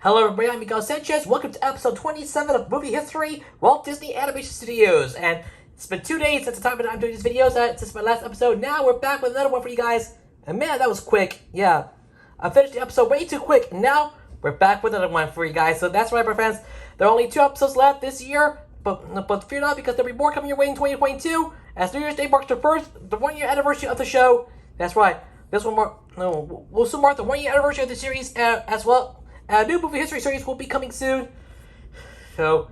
Hello everybody, I'm Miguel Sanchez. Welcome to episode 27 of Movie History, Walt Disney Animation Studios. And it's been 2 days since the time that I'm doing these videos, since my last episode. Now we're back with another one for you guys. And man, that was quick. Yeah, I finished the episode way too quick. And now we're back with another one for you guys. So that's right, my friends. There are only 2 episodes left this year. But fear not, because there'll be more coming your way in 2022. As New Year's Day marks the 1-year anniversary of the show. That's right. We'll soon mark the 1-year anniversary of the series as well. A new movie history series will be coming soon, so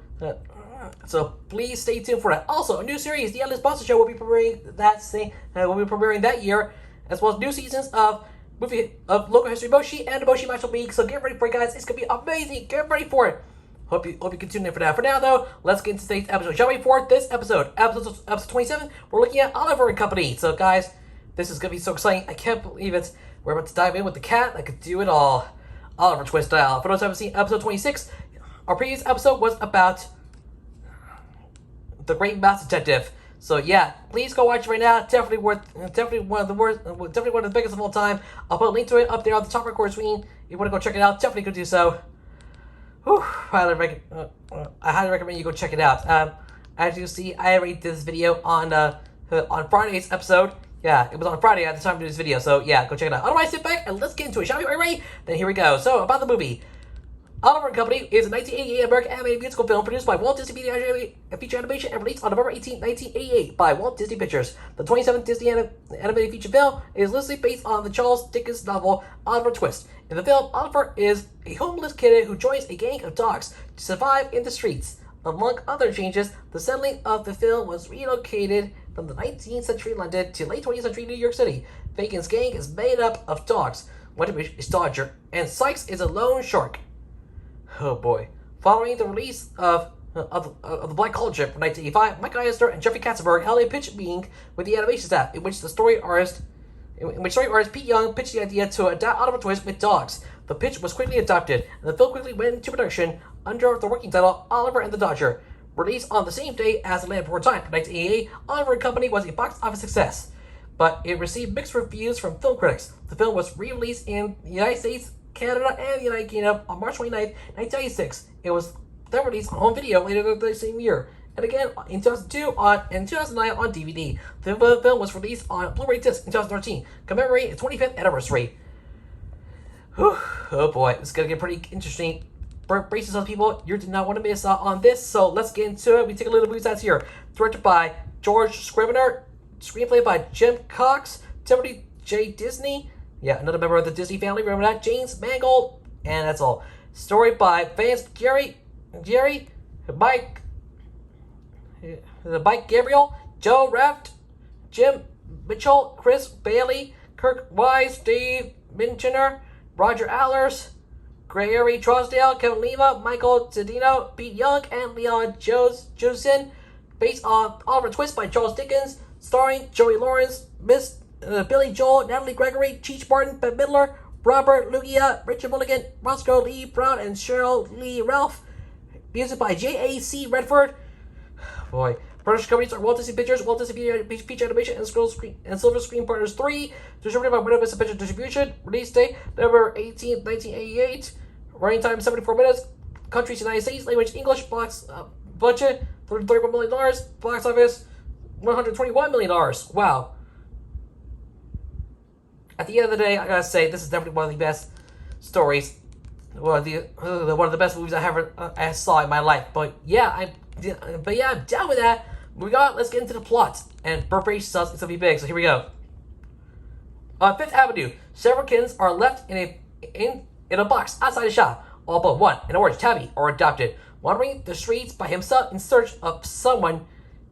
please stay tuned for that. Also, a new series, The Endless Monster Show, will be premiering that year, as well as new seasons of local history Moshi and the Moshi Match League. So get ready for it, guys. It's gonna be amazing. Get ready for it. Hope you can tune in for that. For now, though, let's get into today's episode. Shall we? For this episode 27, we're looking at Oliver and Company. So, guys, this is gonna be so exciting. I can't believe it. We're about to dive in with the cat. I could do it all. Oliver Twist style. For those who haven't seen episode 26, our previous episode was about the Great Mouse Detective. So yeah, please go watch it right now. Definitely one of the biggest of all time. I'll put a link to it up there on the top record screen. If you want to go check it out, definitely go do so. I highly recommend you go check it out. As you can see, I already did this video on Friday's episode. Yeah, it was on Friday at the time to do this video, so yeah, go check it out. Otherwise, sit back and let's get into it, shall we? Are you ready? Then here we go. So, about the movie. Oliver and Company is a 1988 American animated musical film produced by Walt Disney Feature Animation and released on November 18, 1988 by Walt Disney Pictures. The 27th Disney animated feature film is loosely based on the Charles Dickens novel Oliver Twist. In the film, Oliver is a homeless kid who joins a gang of dogs to survive in the streets. Among other changes, the settling of the film was relocated from the 19th century London to late 20th century New York City. Fagin's gang is made up of dogs. One of which is Dodger, and Sykes is a lone shark. Oh boy. Following the release of the Black Collar Trip in 1985, Mike Eisner and Jeffrey Katzenberg held a pitch meeting with the animation staff, in which story artist Pete Young pitched the idea to adapt Oliver Twist with dogs. The pitch was quickly adopted, and the film quickly went into production under the working title Oliver and the Dodger. Released on the same day as The Land Before Time in 1988, Oliver and Company was a box office success, but it received mixed reviews from film critics. The film was re-released in the United States, Canada, and the United Kingdom on March 29, 1996. It was then released on home video later the same year, and again in 2002 and 2009 on DVD. The film was released on Blu-ray disc in 2013, commemorating its 25th anniversary. Whew. Oh boy, it's gonna get pretty interesting. Brace yourselves, people. You do not want to miss out on this. So let's get into it. We take a little movie stats here. Directed by George Scrivener. Screenplay by Jim Cox. Timothy J. Disney. Yeah, another member of the Disney family. Remember that? James Mangold. And that's all. Story by Vance Jerry, Mike Gabriel, Joe Raft, Jim Mitchell, Chris Bailey, Kirk Wise, Dave Minchiner, Roger Allers, Gregory Trousdale, Kevin Lima, Michael Tedino, Pete Young, and Leon Joseph. Based on Oliver Twist by Charles Dickens, starring Joey Lawrence, Billy Joel, Natalie Gregory, Cheech Martin, Ben Midler, Robert Luggia, Richard Mulligan, Roscoe Lee Brown, and Cheryl Lee Ralph. Music by J.A.C. Redford. Boy. Production companies are Walt Disney Pictures, Walt Disney Feature Animation, and Silver Screen Partners 3. Distributed by Window Vista Picture Distribution. Release date November 18, 1988. Running time 74 minutes. Countries United States. Language English. Budget $31 million. Box office $121 million. Wow. At the end of the day, I gotta say, this is definitely one of the best stories. One of the best movies I saw in my life. But yeah, I'm down with that. Let's get into the plot. And brace yourselves, it's gonna be big. So here we go. On Fifth Avenue, several kittens are left in a box outside a shop. All but one, an orange tabby, are adopted. Wandering the streets by himself in search of someone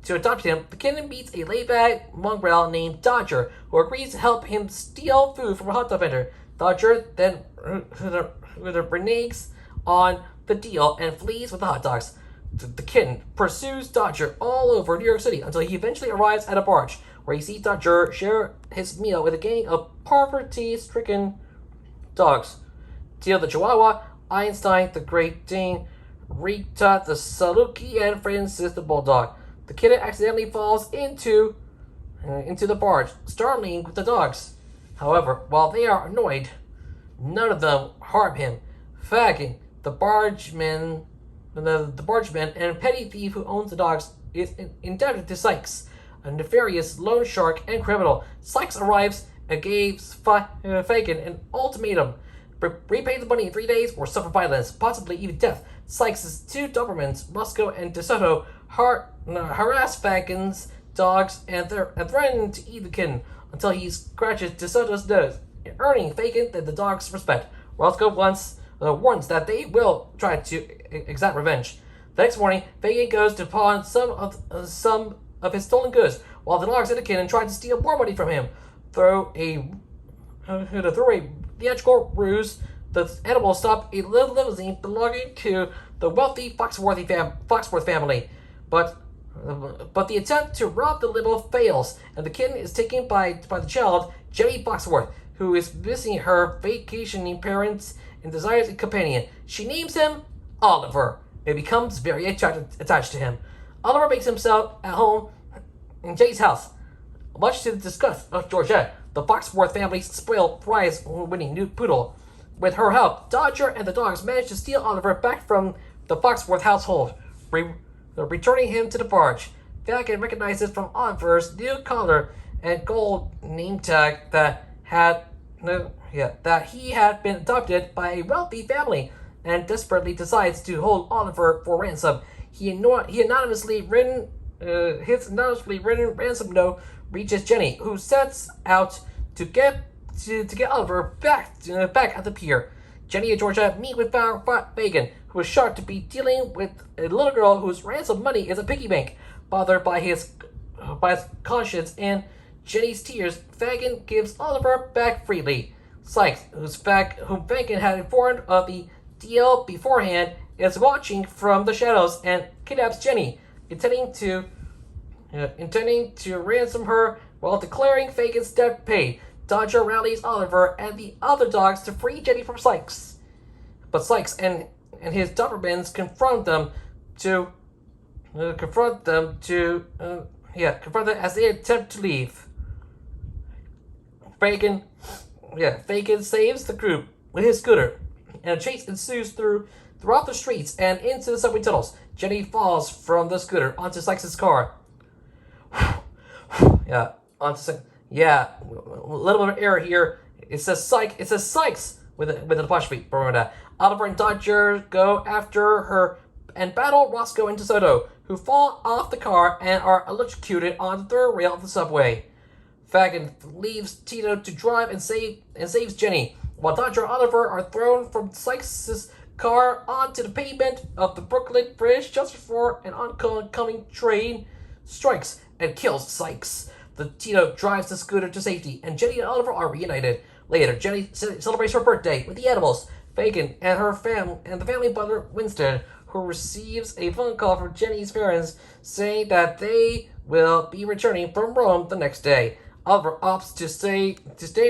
to adopt him, the kitten meets a laid-back mongrel named Dodger, who agrees to help him steal food from a hot dog vendor. Dodger then reneges on the deal and flees with the hot dogs. The kitten pursues Dodger all over New York City until he eventually arrives at a barge, where he sees Dodger share his meal with a gang of poverty-stricken dogs. Teal the Chihuahua, Einstein the Great Dane, Rita the Saluki, and Francis the Bulldog. The kitten accidentally falls into the barge, startling the dogs. However, while they are annoyed, none of them harm him. Fagin the bargeman, the bargeman and petty thief who owns the dogs is indebted to Sykes, a nefarious loan shark and criminal. Sykes arrives and gives Fagin an ultimatum: repay the money in 3 days or suffer violence, possibly even death. Sykes' two Dobermans, Roscoe and DeSoto, harass Fagin's dogs and threaten to eat the kitten until he scratches DeSoto's nose, earning Fagin the dog's respect. Roscoe warns that they will try to exact revenge. The next morning, Fagin goes to pawn some of his stolen goods, while the dogs and the kitten try to steal more money from him. Through a theatrical ruse, the animals stop a little limousine belonging to the wealthy Foxworth family, but the attempt to rob the limo fails, and the kitten is taken by the child, Jenny Foxworth, who is missing her vacationing parents and desires a companion. She names him Oliver and becomes very attached to him. Oliver makes himself at home in Jenny's house, much to the disgust of Georgette, the Foxworth family's spoiled prize-winning new poodle. With her help, Dodger and the dogs manage to steal Oliver back from the Foxworth household, returning him to the barge. Fagin recognizes from Oliver's new collar and gold name tag that he had been adopted by a wealthy family, and desperately decides to hold Oliver for ransom. His anonymously written ransom note reaches Jenny, who sets out to get Oliver back at the pier. Jenny and Georgia meet with Fagin, who is shocked to be dealing with a little girl whose ransom money is a piggy bank. Bothered by his conscience and Jenny's tears, Fagin gives Oliver back freely. Sykes, whom Fagin had informed of the deal beforehand, is watching from the shadows and kidnaps Jenny, intending to ransom her while declaring Fagin's debt paid. Dodger rallies Oliver and the other dogs to free Jenny from Sykes, but Sykes and his Dobermans confront them as they attempt to leave. Fagin saves the group with his scooter, and a chase ensues throughout the streets and into the subway tunnels. Jenny falls from the scooter onto Sykes' car. A little bit of error here. It says Sykes with an apostrophe. Remember that. Oliver and Dodger go after her and battle Roscoe and DeSoto, who fall off the car and are electrocuted on the third rail of the subway. Fagin leaves Tito to drive and saves Jenny, while Dodger and Oliver are thrown from Sykes' car onto the pavement of the Brooklyn Bridge just before an oncoming train strikes and kills Sykes. The Tito drives the scooter to safety, and Jenny and Oliver are reunited. Later, Jenny celebrates her birthday with the animals, Fagin and the family butler Winston, who receives a phone call from Jenny's parents saying that they will be returning from Rome the next day. Oliver opts to stay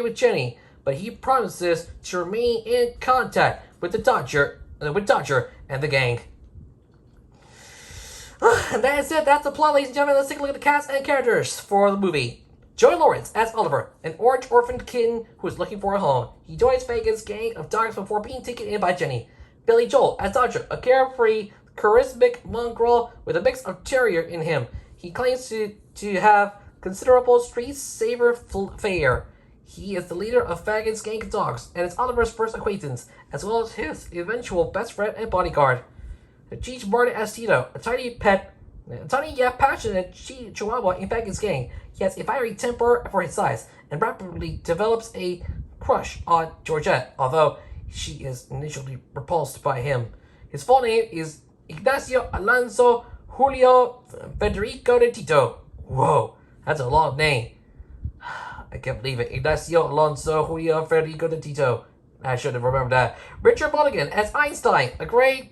with Jenny, but he promises to remain in contact with Dodger and the gang. And that is it. That's the plot, ladies and gentlemen. Let's take a look at the cast and characters for the movie. Joey Lawrence as Oliver, an orange orphaned kitten who is looking for a home. He joins Fagin's gang of dogs before being taken in by Jenny. Billy Joel as Dodger, a carefree, charismatic mongrel with a mix of terrier in him. He claims to have considerable street saver flair. He is the leader of Fagin's gang of dogs, and is Oliver's first acquaintance, as well as his eventual best friend and bodyguard. Cheech Martin as Tito, a tiny yet passionate chihuahua in Fagin's gang. He has a fiery temper for his size, and rapidly develops a crush on Georgette, although she is initially repulsed by him. His full name is Ignacio Alonso Julio Federico de Tito. Whoa, that's a long name. I can't believe it. Ignacio Alonso Julio Federico de Tito. I should have remembered that. Richard Mulligan as Einstein, a great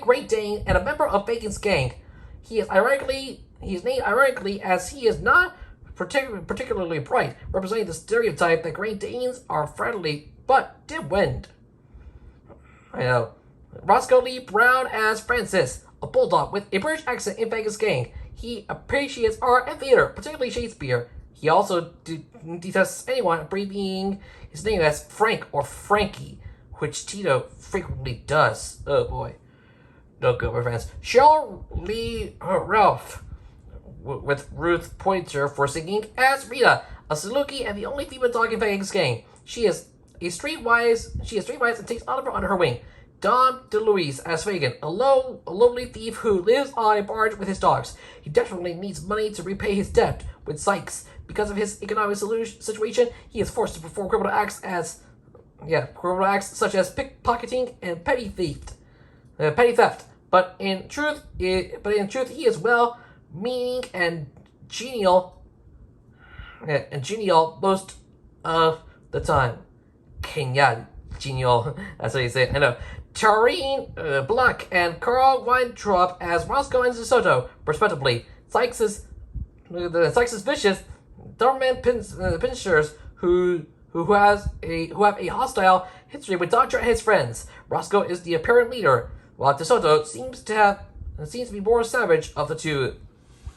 Great Dane and a member of Fagin's gang. He is named ironically as he is not particularly bright, representing the stereotype that Great Danes are friendly but dim-witted. I know. Roscoe Lee Brown as Francis, a bulldog with a British accent in Fagin's gang. He appreciates art and theater, particularly Shakespeare. He also detests anyone abbreviating his name as Frank or Frankie. which Tito frequently does. Oh boy. No good, my friends. Cheryl Lee Ralph with Ruth Pointer for singing as Rita, a Saluki and the only female dog in Faggin's gang. She is streetwise and takes Oliver under her wing. Don DeLuise as Fagin, a lonely thief who lives on a barge with his dogs. He desperately needs money to repay his debt with Sykes. Because of his economic situation, he is forced to perform criminal acts such as pickpocketing and petty theft. But in truth, he is well-meaning and genial most of the time. Kenya, genial. That's what you say. I know. Tareen Black and Carl Weintraub as Roscoe and DeSoto, respectively. Sykes' vicious Doberman pinchers who have a hostile history with Dodger and his friends. Roscoe is the apparent leader, while DeSoto seems to be more savage of the two.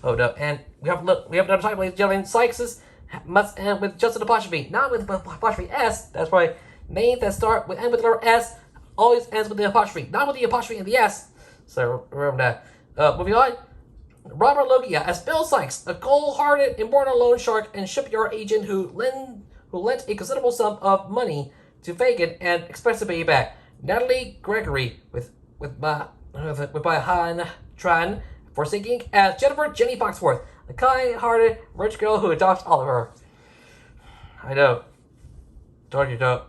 Oh no! And we have another time, ladies and gentlemen. Sykes must end with just an apostrophe, not with apostrophe S. That's why names that start with end with the letter S always ends with the apostrophe, not with the apostrophe and the S. So remember that. Moving on. Robert Loggia as Bill Sykes, a cold-hearted, immortal loan shark and shipyard agent who lent a considerable sum of money to Fagin and expects to pay it back. Natalie Gregory with Han Tran for singing as Jenny Foxworth, a kind-hearted rich girl who adopts Oliver. I know. Told you don't.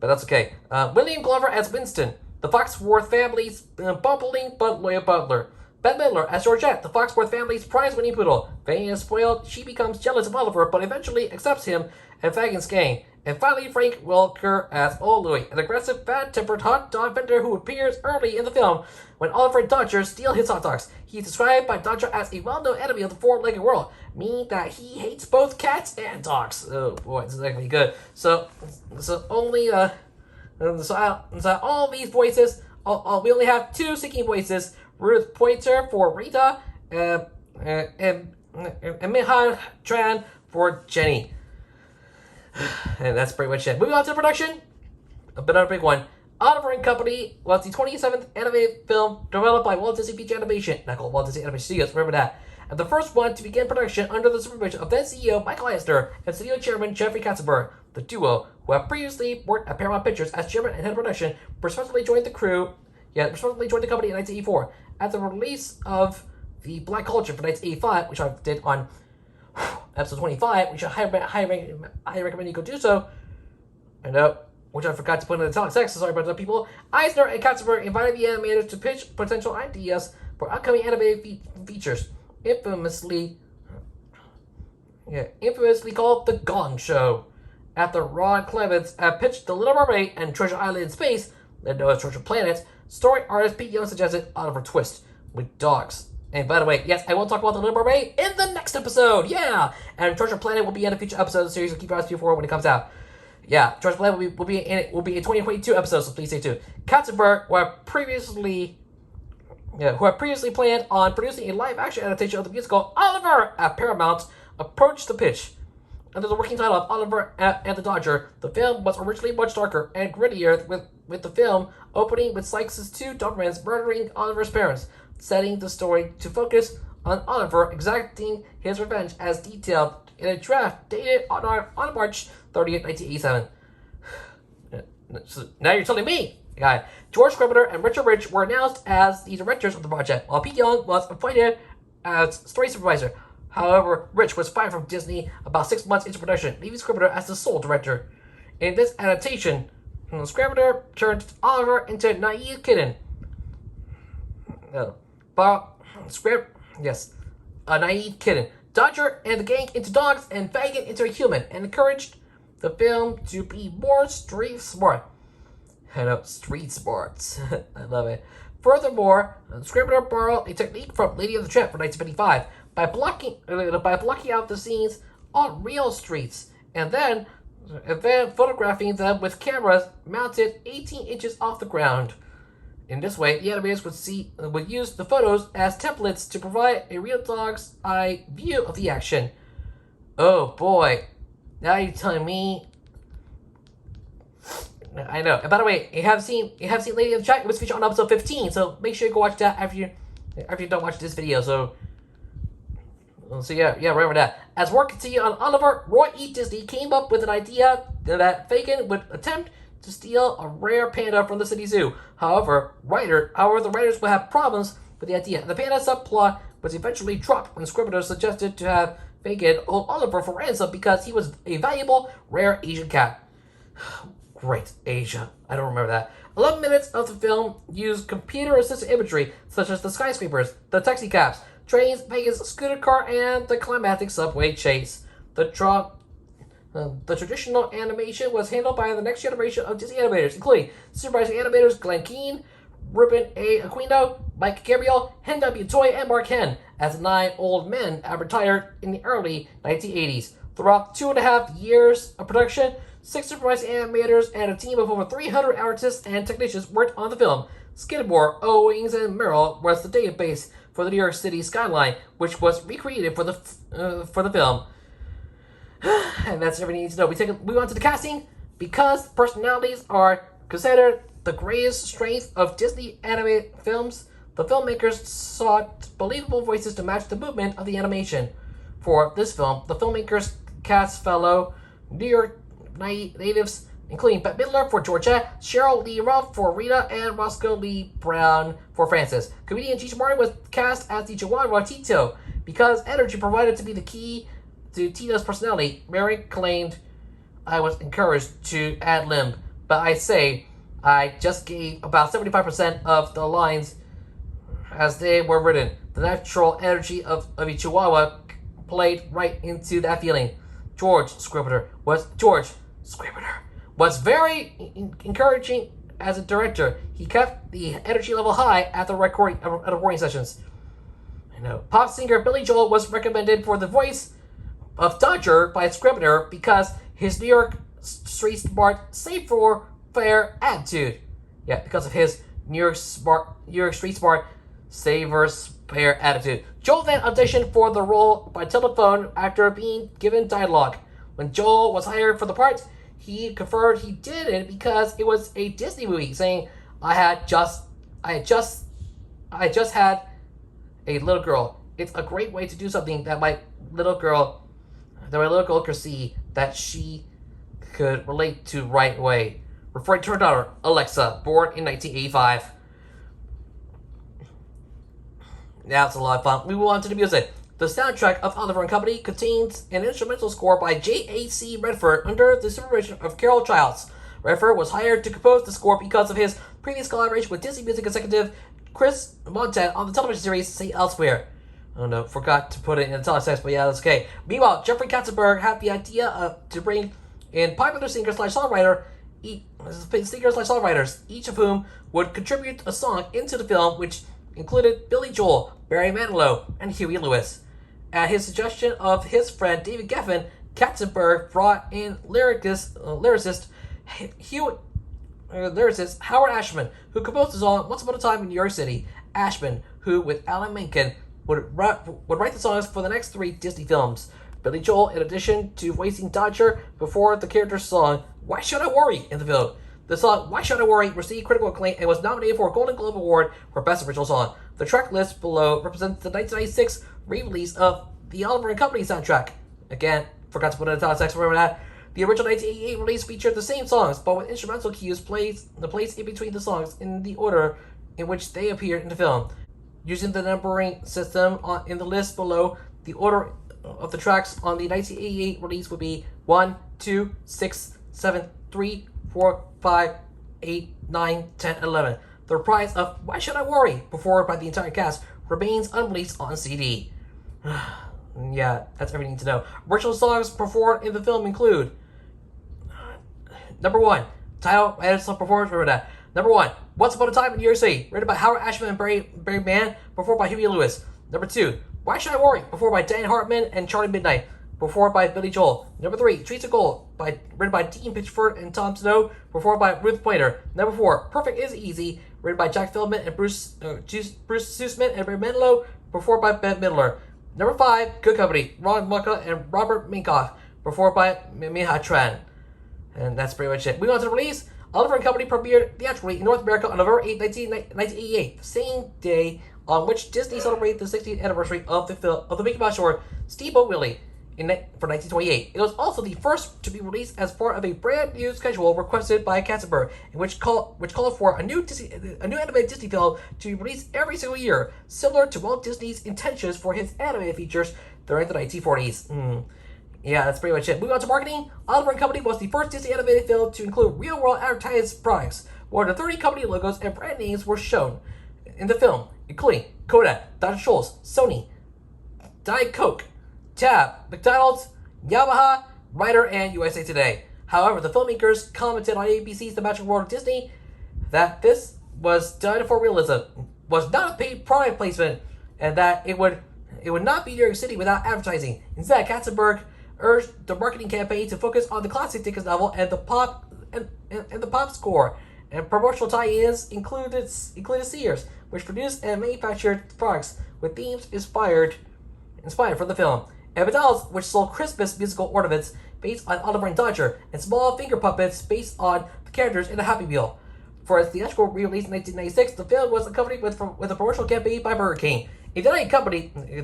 But that's okay. William Glover as Winston, the Foxworth family's bumbling but loyal butler. Bette Midler as Georgette, the Foxworth family's prize-winning poodle. Fagin is spoiled, she becomes jealous of Oliver, but eventually accepts him and Fagin's gang. And finally, Frank Welker as Old Louie, an aggressive, bad-tempered hot dog vendor who appears early in the film when Oliver and Dodger steal his hot dogs. He's described by Dodger as a well-known enemy of the four-legged world, meaning that he hates both cats and dogs. Oh boy, this is actually good. So all these voices, we only have two singing voices: Ruth Pointer for Rita, and Minhan Tran for Jenny. And that's pretty much it. Moving on to the production, another big one. Oliver and Company was the 27th animated film developed by Walt Disney Feature Animation, not called Walt Disney Animation Studios, remember that, and the first one to begin production under the supervision of then CEO Michael Eisner and studio chairman Jeffrey Katzenberg. The duo, who have previously worked at Paramount Pictures as chairman and head of production, respectively joined the company in 1984. At the release of The Black Culture for 1985, which I did on episode 25, which I highly recommend you go do so. And which I forgot to put in the italic text, sorry about that, people. Eisner and Katzenberg invited the animators to pitch potential ideas for upcoming animated features, infamously called The Gong Show. After Ron Clements pitched The Little Mermaid and Treasure Island in Space, then known as Treasure Planet, story artist Pete Young suggested Oliver Twist with dogs. And by the way, yes, I will talk about The Little Mermaid in the next episode. Yeah, and Treasure Planet will be in a future episode of the series. So keep your eyes peeled for it when it comes out. Yeah, Treasure Planet will be in 2022 episodes. So please stay tuned. Katzenberg, who had previously planned on producing a live-action adaptation of the musical Oliver at Paramount, approached the pitch. Under the working title of Oliver and the Dodger, the film was originally much darker and grittier, with the film opening with Sykes' two Dobermans murdering Oliver's parents, setting the story to focus on Oliver exacting his revenge as detailed in a draft dated on March 30th, 1987. So now you're telling me, guy. George Scribner and Richard Rich were announced as the directors of the project, while Pete Young was appointed as story supervisor. However, Rich was fired from Disney about 6 months into production, leaving Scribner as the sole director. In this adaptation, Scribner turned Oliver into a naive kitten. A naive kitten. Dodger and the gang into dogs, and Fagin into a human, and encouraged the film to be more street smart. I know, street smarts. I love it. Furthermore, Scribner borrowed a technique from Lady of the Tramp from 1955 by blocking out the scenes on real streets, and then photographing them with cameras mounted 18 inches off the ground. In this way, the animators would use the photos as templates to provide a real dog's eye view of the action. Oh boy, now you're telling me I know. And by the way, you have seen Lady in the Chat. It was featured on episode 15, so make sure you go watch that after you don't watch this video. So yeah, remember that. As work continued on Oliver, Roy E. Disney came up with an idea that Fagin would attempt to steal a rare panda from the city zoo. However, the writers would have problems with the idea. The panda subplot was eventually dropped when scripters suggested to have Fagin hold Oliver for ransom because he was a valuable, rare Asian cat. Great, Asia. I don't remember that. 11 minutes of the film used computer-assisted imagery, such as the skyscrapers, the taxi cabs, trains, Vegas scooter car, and the climactic subway chase. The traditional animation was handled by the next generation of Disney animators, including supervising animators Glenn Keane, Ruben A. Aquino, Mike Gabriel, Hen W. Toy, and Mark Hen, as 9 old men retired in the early 1980s. Throughout 2.5 years of production, 6 supervised animators and a team of over 300 artists and technicians worked on the film. Skidmore, Owings, and Merrill was the database for the New York City skyline, which was recreated for the film. And that's everything you need to know. We move on to the casting. Because personalities are considered the greatest strength of Disney animated films, the filmmakers sought believable voices to match the movement of the animation. For this film, the filmmakers cast fellow New York natives, including Bette Midler for Georgette, Cheryl Lee Ralph for Rita, and Roscoe Lee Brown for Francis. Comedian Cheech Martin was cast as the Chihuahua Tito because energy provided to be the key to Tito's personality. Mary claimed, "I was encouraged to ad-lib, but I just gave about 75% of the lines as they were written. The natural energy of a Chihuahua played right into that feeling." George Scribner was very encouraging as a director. He kept the energy level high at the recording sessions. Pop singer Billy Joel was recommended for the voice of Dodger by Scribner because his New York street smart, savoir-faire attitude. Yeah, because of his New York street smart, savoir-faire attitude. Joel then auditioned for the role by telephone after being given dialogue. When Joel was hired for the part, he confirmed he did it because it was a Disney movie, saying, I had just had a little girl. It's a great way to do something that my little girl could see that she could relate to right away. Referring to her daughter, Alexa, born in 1985. Now it's a lot of fun. We move on to the music. The soundtrack of Oliver and Company contains an instrumental score by J.A.C. Redford under the supervision of Carol Childs. Redford was hired to compose the score because of his previous collaboration with Disney music executive Chris Montan on the television series Say Elsewhere. Oh no, forgot to put it in the teletext, but yeah, that's okay. Meanwhile, Jeffrey Katzenberg had the idea to bring in popular singer/songwriters, each of whom would contribute a song into the film, which included Billy Joel, Barry Manilow, and Huey Lewis. At his suggestion of his friend David Geffen, Katzenberg brought in lyricist Howard Ashman, who composed the song Once Upon a Time in New York City. Ashman, who with Alan Menken would write the songs for the next 3 Disney films. Billy Joel, in addition to voicing Dodger before the character's song Why Should I Worry in the film. The song Why Should I Worry received critical acclaim and was nominated for a Golden Globe Award for Best Original Song. The track list below represents the 1996 re-release of the Oliver and Company soundtrack. Again, forgot to put in the text, remember that. The original 1988 release featured the same songs, but with instrumental cues placed in between the songs in the order in which they appeared in the film. Using the numbering system in the list below, the order of the tracks on the 1988 release would be 1, 2, 6, 7, 3, 4, 5, 8, 9, 10, 11. The reprise of Why Should I Worry, performed by the entire cast, remains unreleased on CD. Yeah, that's everything to know. Original songs performed in the film include number 1, title and song performance, remember that. Number 1, Once Upon a Time in New York City, written by Howard Ashman and Barry Mann, performed by Huey Lewis. Number 2, Why Should I Worry, performed by Dan Hartman and Charlie Midnight, performed by Billy Joel. Number 3, Trees of Gold, written by Dean Pitchford and Tom Snow, performed by Ruth Pointer. Number 4, Perfect Is Easy, written by Jack Feldman and Bruce Sussman and Barry Manilow, performed by Bette Midler. Number 5, Good Company, Ron Mucka and Robert Minkoff, performed by Miha Tran. And that's pretty much it. Moving on to the release. Oliver and Company premiered theatrically in North America on November 8, 1988, the same day on which Disney celebrated the 60th anniversary of the Mickey Mouse short Steamboat Willie for 1928. It was also the first to be released as part of a brand new schedule requested by Katzenberg, in which called for a new animated Disney film to be released every single year, similar to Walt Disney's intentions for his animated features during the 1940s. Yeah, that's pretty much it. Moving on to marketing, Oliver and Company was the first Disney animated film to include real-world advertised products. More than 30 company logos and brand names were shown in the film, including Kodak, Dr. Scholl's, Sony, Diet Coke, Tab, McDonald's, Yamaha, Ryder, and USA Today. However, the filmmakers commented on ABC's The Magical World of Disney that this was done for realism, was not a paid product placement, and that it would not be New York City without advertising. Instead, Katzenberg urged the marketing campaign to focus on the classic Dickens novel and the pop score, and promotional tie-ins included Sears, which produced and manufactured products with themes inspired from the film, and McDonald's, which sold Christmas musical ornaments based on Oliver and Dodger, and small finger puppets based on the characters in the Happy Meal. For its theatrical re-release in 1996, the film was accompanied with a promotional campaign by Burger King. In the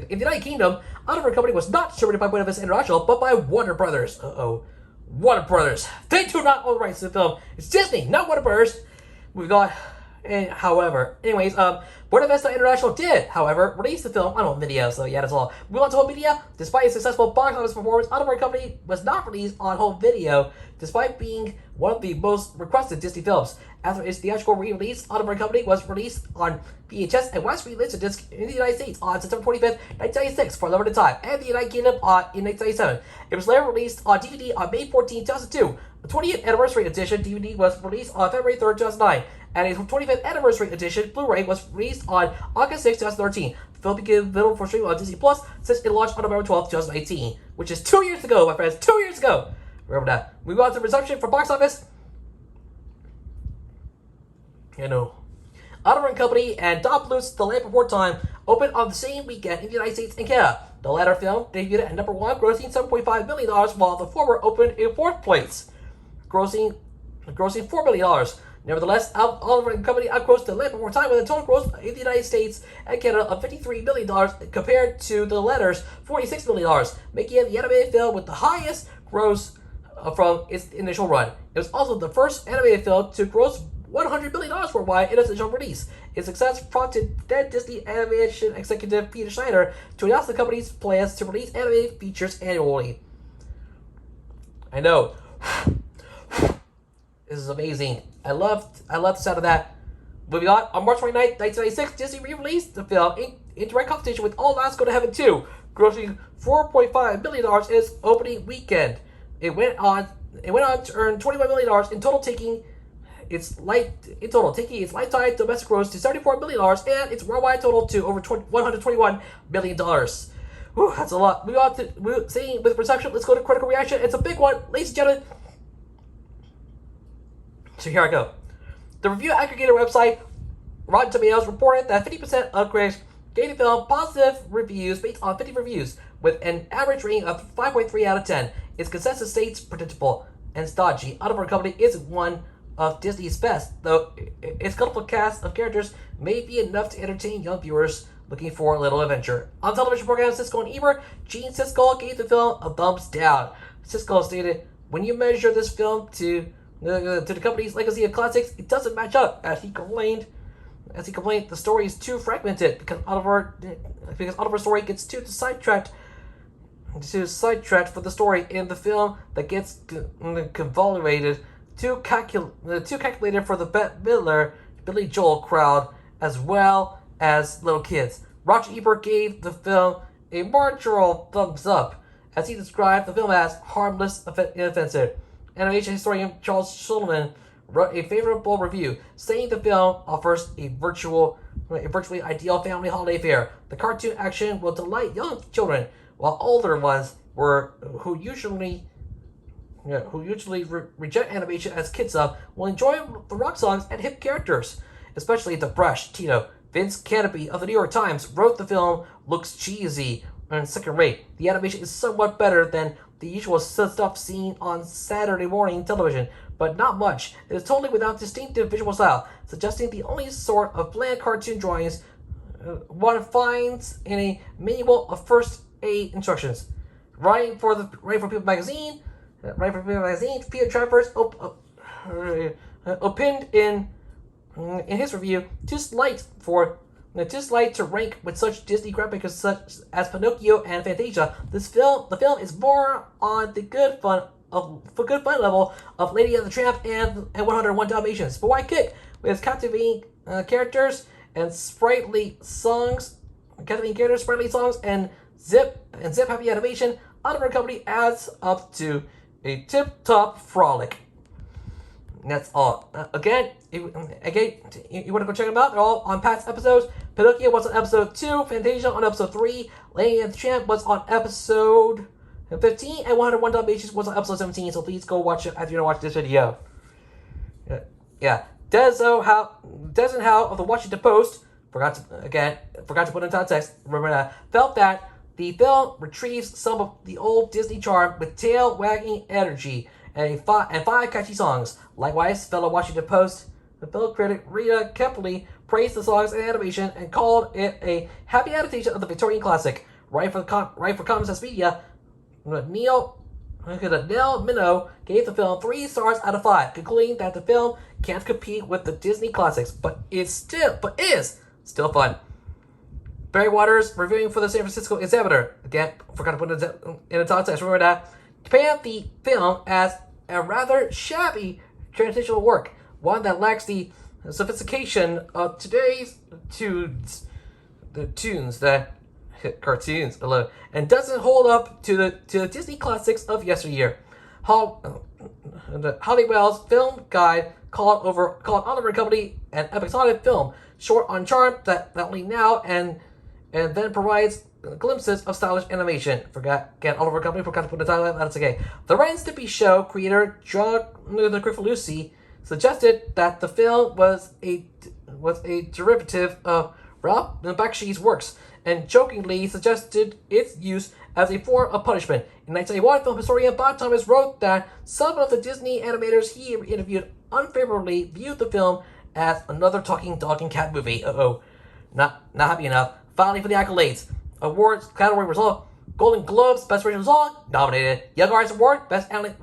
United Kingdom, Oliver and Company was not distributed by Buena Vista International, but by Warner Brothers. Warner Brothers. They do not own the rights to the film. It's Disney, not Warner Brothers. We've got... Buena Vista International did, however, release the film on home video, so yeah, that's all. Moving on to home video, despite its successful box office performance, Oliver and Company was not released on home video, despite being one of the most requested Disney films. After its theatrical re-release, Oliver and Company was released on VHS and Widescreen Laserdisc in the United States on September 25th, 1996 for a limited time, and the United Kingdom in 1997. It was later released on DVD on May 14, 2002. The 20th Anniversary Edition DVD was released on February 3rd, 2009, and its 25th Anniversary Edition Blu-ray was released on August 6, 2013. The film became available for streaming on Disney Plus since it launched on November 12, 2018, which is 2 years ago, my friends, 2 years ago! Remember that. Moving on to resumption for box office. Oliver and Company and Don Bluth's The Land Before Time opened on the same weekend in the United States and Canada. The latter film debuted at number 1, grossing $7.5 million, while the former opened in 4th place, grossing $4 million. Nevertheless, Oliver and Company outgrossed The Land Before Time with a total gross in the United States and Canada of $53 million compared to the latter's $46 million, making it the animated film with the highest gross from its initial run. It was also the first animated film to gross $100 million worldwide in its initial release. Its success prompted then Disney Animation executive Peter Schneider to announce the company's plans to release animated features annually. I know. This is amazing. I love the sound of that. Moving on March 29th, 1996, Disney re-released the film in direct competition with All Last Go to Heaven 2, grossing $4.5 million in its opening weekend. It went on to earn $21 million in total, taking its lifetime domestic gross to $74 million and its worldwide total to over $121 million. Whew, that's a lot. Saying with reception, let's go to critical reaction. It's a big one, ladies and gentlemen. So here I go. The review aggregator website Rotten Tomatoes reported that 50% of critics gave the film positive reviews based on 50 reviews, with an average rating of 5.3 out of 10. Its consensus states predictable and stodgy. Oliver and Company isn't one of Disney's best, though its colorful cast of characters may be enough to entertain young viewers looking for a little adventure. On television program Siskel and Ebert, Gene Siskel gave the film a thumbs down. Siskel stated, "When you measure this film to the company's legacy of classics, it doesn't match up." As he complained, the story is too fragmented because Oliver's story gets too sidetracked for the story in the film that gets convoluted, too calculated for the Bette Midler, Billy Joel crowd, as well as little kids. Roger Ebert gave the film a marginal thumbs up, as he described the film as harmless and inoffensive. Animation historian Charles Schulman wrote a favorable review, saying the film offers a virtually ideal family holiday fare. The cartoon action will delight young children, while older ones who usually reject animation as kids stuff will enjoy the rock songs and hip characters, especially the Brush Tito. Vince Canopy of the New York Times wrote the film looks cheesy, second rate. The animation is somewhat better than the usual stuff seen on Saturday morning television, but not much. It is totally without distinctive visual style, suggesting the only sort of bland cartoon drawings one finds in a manual of first aid instructions. Writing for People magazine, Peter Travers opined in his review, too slight to rank with such Disney graphics such as Pinocchio and Fantasia. The film is more on the good fun level of Lady and the Tramp and 101 Dalmatians. But why kick? With its captivating characters and sprightly songs, and zip happy animation, Oliver Company adds up to a tip-top frolic. And that's all. Again, you want to go check them out? They're all on past episodes. Pinocchio was on episode 2, Fantasia on episode 3, Lady and the Tramp was on episode 15, and 101 Dalmatians was on episode 17, so please go watch it after you watch this video. Yeah. Des and Howe of the Washington Post forgot to put in context. Remember that felt that the film retrieves some of the old Disney charm with tail-wagging energy and five catchy songs. Likewise, fellow Washington Post film critic Rita Kepley praised the songs and animation and called it a happy adaptation of the Victorian classic. Right for Common Sense Media, Neil Minow gave the film 3 stars out of 5, concluding that the film can't compete with the Disney classics, but is still fun. Barry Waters, reviewing for the San Francisco Examiner, again, forgot to put it in the context. Remember that, compared the film as a rather shabby transitional work, one that lacks the sophistication of today's cartoons alone, and doesn't hold up to the Disney classics of yesteryear. Hollywell's film guide called Oliver Company an episodic film, short on charm that not only now and then provides glimpses of stylish animation. Oliver Company forgot to put the title. That's okay. The Ren and Stimpy show creator John Griffithlucy suggested that the film was a derivative of Ralph Bakshi's works, and jokingly suggested its use as a form of punishment. In 1981, film historian Bob Thomas wrote that some of the Disney animators he interviewed unfavorably viewed the film as another talking dog and cat movie. Not happy enough. Finally, for the accolades. Awards category result: Golden Globes Best Original Song, nominated. Young Artist Award Best Family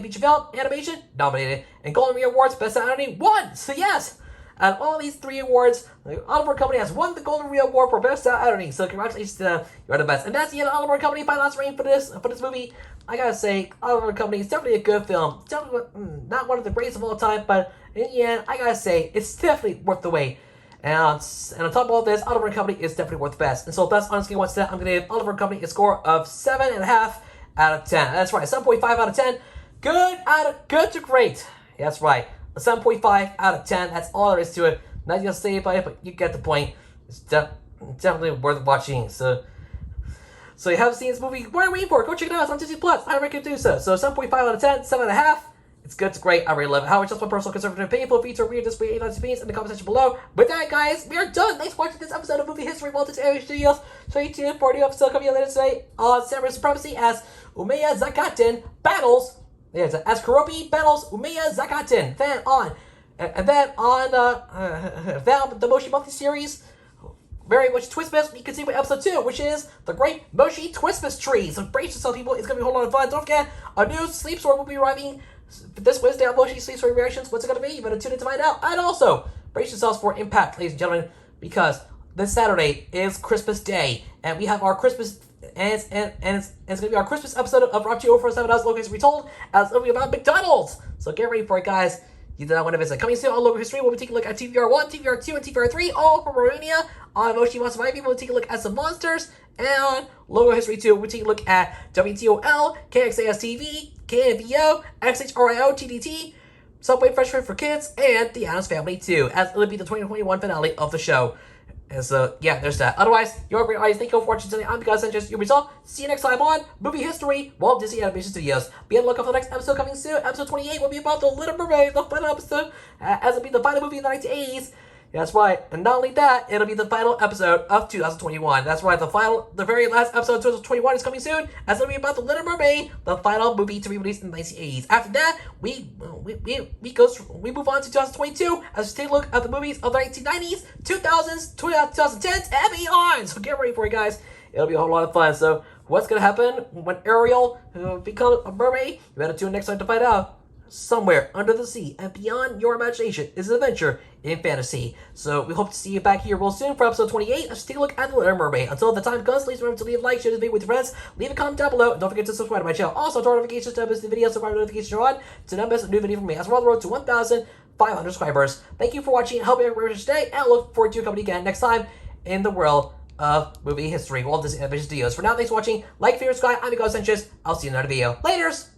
Feature Film Animation, nominated. And Golden Reel Awards Best Sound Editing, won. So yes, out of all these 3 awards, the Oliver Company has won the Golden Reel Award for Best Sound Editing. So congratulations to them. You are the best. And that's the end of Oliver Company final answer rating for this movie. I gotta say, Oliver Company is definitely a good film. Definitely not one of the greatest of all time, but in the end, I gotta say, it's definitely worth the wait. And on top of all this, Oliver Company is definitely worth the best. And so, best on scale 1 to 10, I'm going to give Oliver Company a score of 7.5 out of 10. That's right, 7.5 out of 10. Good to great. That's right, a 7.5 out of 10. That's all there is to it. Nothing else to say about it, but you get the point. It's definitely worth watching. So you haven't seen this movie? What are you waiting for? Go check it out. It's on Disney Plus. I recommend do so. So 7.5 out of 10, 7.5. It's good, it's great, I really love it. However, just my personal conservative opinion. Feel free to read this opinions in the comment section below. With that, guys, we are done. Thanks for watching this episode of Movie History Walt Disney Animation Studios. Stay tuned for a new episode coming out later today on Samurai Supremacy as Umeya Zakaten battles. As Kurobi battles Umeya Zakaten. Then on the Moshi Monthly series, very much Twistmas, you can see with episode 2, which is the Great Moshi Twistmas Tree. So brace yourself, people. It's going to be a whole lot of fun. Don't forget, a new sleep story will be arriving this Wednesday on Moshi Sleep Story Reactions. What's it going to be? You better tune in to find out. And also, brace yourselves for Impact, ladies and gentlemen, because this Saturday is Christmas Day, and we have our Christmas, and it's going to be our Christmas episode of Rock 247 Local History Retold, as it'll be about McDonald's. So get ready for it, guys. You do not want to visit. Coming soon on Local History, we'll be taking a look at TVR 1, TVR 2, and TVR 3, all from Romania. On Moshi Monster Miami, we'll take a look at some monsters. And on Local History 2, we'll take a look at WTOL, KXAS TV, KNVO, XHRIO, TDT, Subway Fresh Fruit for Kids, and The Addams Family 2, as it'll be the 2021 finale of the show. And so, yeah, there's that. Otherwise, you're a great audience. Thank you for watching today. I'm Because Sanchez, your result. See you next time on Movie History, Walt Disney Animation Studios. Be on the lookout for the next episode coming soon. Episode 28 will be about The Little Mermaid, the final episode, as it'll be the final movie in the 1980s. That's right. And not only that, it'll be the final episode of 2021. That's right. The very last episode of 2021 is coming soon. As it'll be about the Little Mermaid, the final movie to be released in the 1980s. After that, we move on to 2022 as we take a look at the movies of the 1990s, 2000s, 2010s, and beyond. So get ready for it, guys. It'll be a whole lot of fun. So what's gonna happen when Ariel becomes a mermaid? You better tune in next time to find out. Somewhere under the sea and beyond your imagination is an adventure in fantasy. So we hope to see you back here real soon for episode 28. Let's take a look at the Little Mermaid. Until the time comes, please remember to leave a like, share this video with your friends, leave a comment down below, and don't forget to subscribe to my channel. Also, turn on notifications to miss the video, so notifications are on to not miss a new video from me. As we're on the road to 1,500 subscribers. Thank you for watching. Hope you have a great today, and I look forward to your company again next time in the world of movie history, Walt Disney Animation Studios. For now, thanks for watching. Like, favorite, subscribe. I'm Miguel Sanchez. I'll see you in another video. Laters!